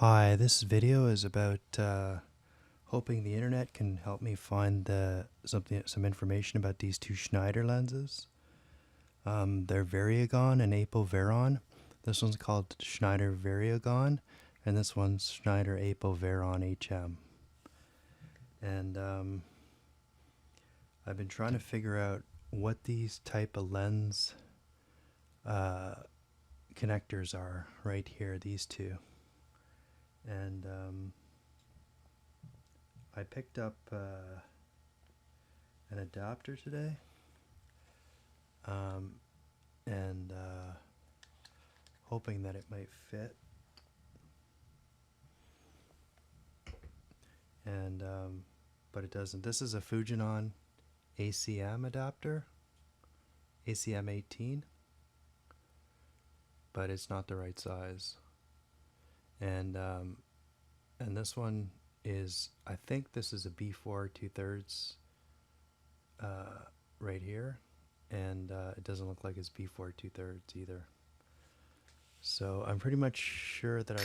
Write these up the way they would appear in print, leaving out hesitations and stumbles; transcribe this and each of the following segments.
Hi, this video is about hoping the internet can help me find some information about these two Schneider lenses. They're Variogon and Varon. This one's called Schneider Variogon, and this one's Schneider Varon HM. And I've been trying to figure out what these type of lens connectors are right here, these two. And I picked up an adapter today, and hoping that it might fit. And but it doesn't. This is a Fujinon ACM adapter, ACM 18, but it's not the right size. And this one is, I think this is a B4 2/3 right here, and it doesn't look like it's B4 2/3 either. So I'm pretty much sure that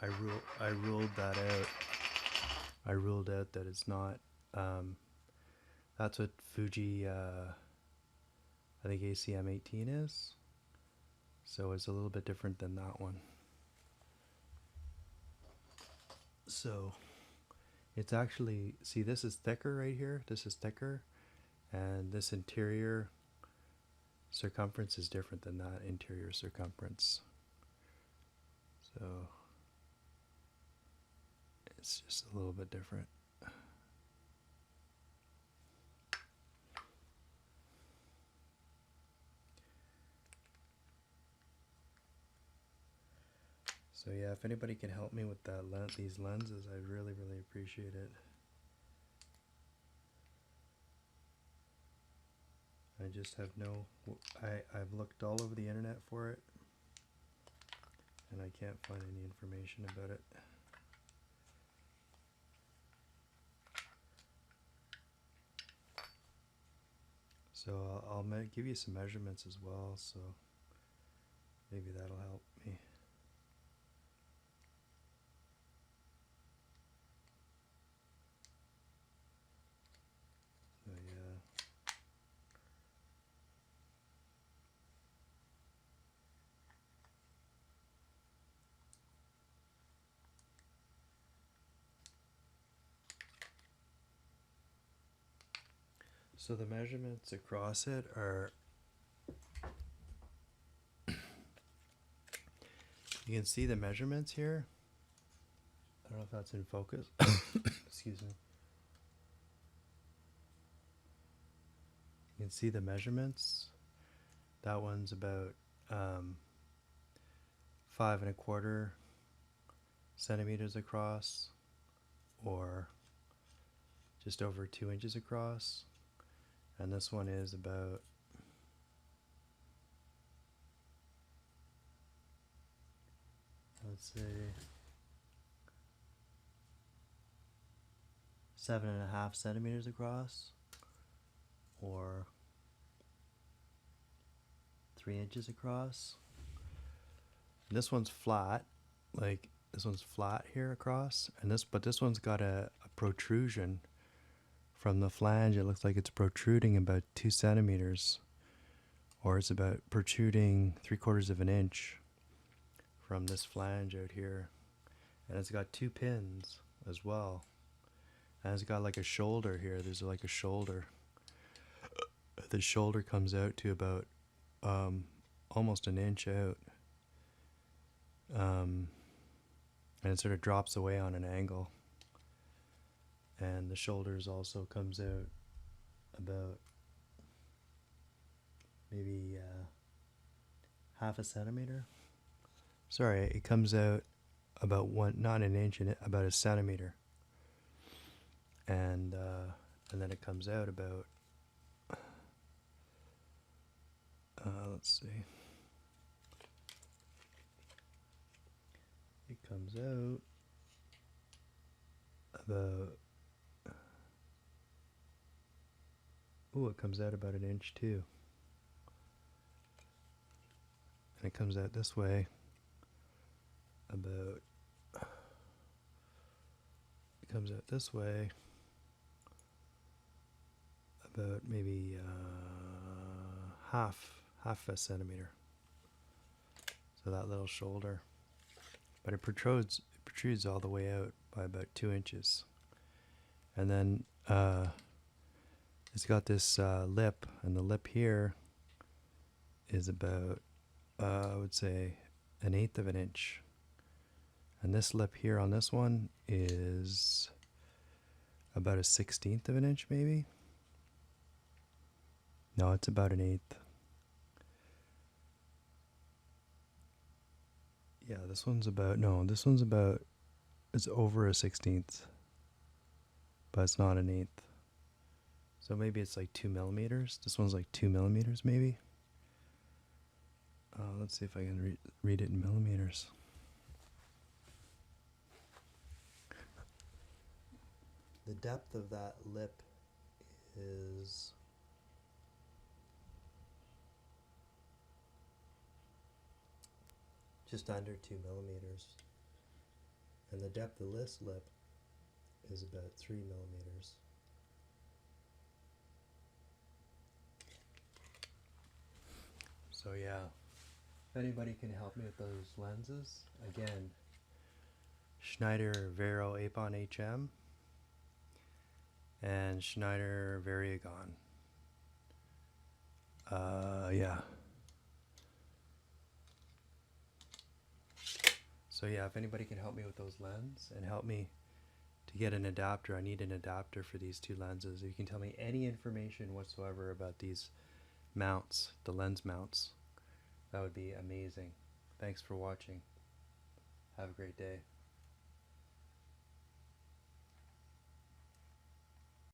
I ruled that out. I ruled out that it's not. That's what Fuji, I think ACM 18 is. So it's a little bit different than that one. So it's actually, see, this is thicker right here. This is thicker, and this interior circumference is different than that interior circumference. So it's just a little bit different. So yeah, if anybody can help me with that these lenses, I'd really appreciate it. I just have I've looked all over the internet for it, and I can't find any information about it. So I'll give you some measurements as well, so maybe that'll help me. So yeah. So the measurements across it are, you can see the measurements here. I don't know if that's in focus. Excuse me. You can see the measurements. That one's about 5¼ centimeters across, or just over 2 inches across. And this one is about let's say 7½ centimeters across, or 3 inches across. And this one's flat, like this one's flat here across, and but this one's got a protrusion from the flange. It looks like it's protruding about 2 centimeters, or it's about protruding 3/4 of an inch from this flange out here. And it's got 2 pins as well, and it's got like a shoulder here. There's like a shoulder. The shoulder comes out to about almost an inch out, and it sort of drops away on an angle. And the shoulders also comes out about maybe ½ centimeter. Sorry, it comes out about not an inch, about 1 centimeter. And then it comes out about let's see. It comes out about, it comes out about 1 inch too. And it comes out this way about comes out this way about maybe half a centimeter. So that little shoulder, but it protrudes all the way out by about 2 inches. And then it's got this lip, and the lip here is about I would say 1/8 of an inch. And this lip here on this one is about 1/16 of an inch, maybe. No, it's about 1/8. Yeah, this one's about, no, this one's about, it's over 1/16, but it's not 1/8. So maybe it's like 2 millimeters. This one's like 2 millimeters, maybe. Let's see if I can read it in millimeters. The depth of that lip is just under 2 millimeters. And the depth of this lip is about 3 millimeters. So yeah, if anybody can help me with those lenses, again, Schneider Varon HM and Schneider Variogon. Yeah. So yeah, if anybody can help me with those lenses and help me to get an adapter, I need an adapter for these two lenses. If you can tell me any information whatsoever about these mounts, the lens mounts, that would be amazing. Thanks for watching. Have a great day.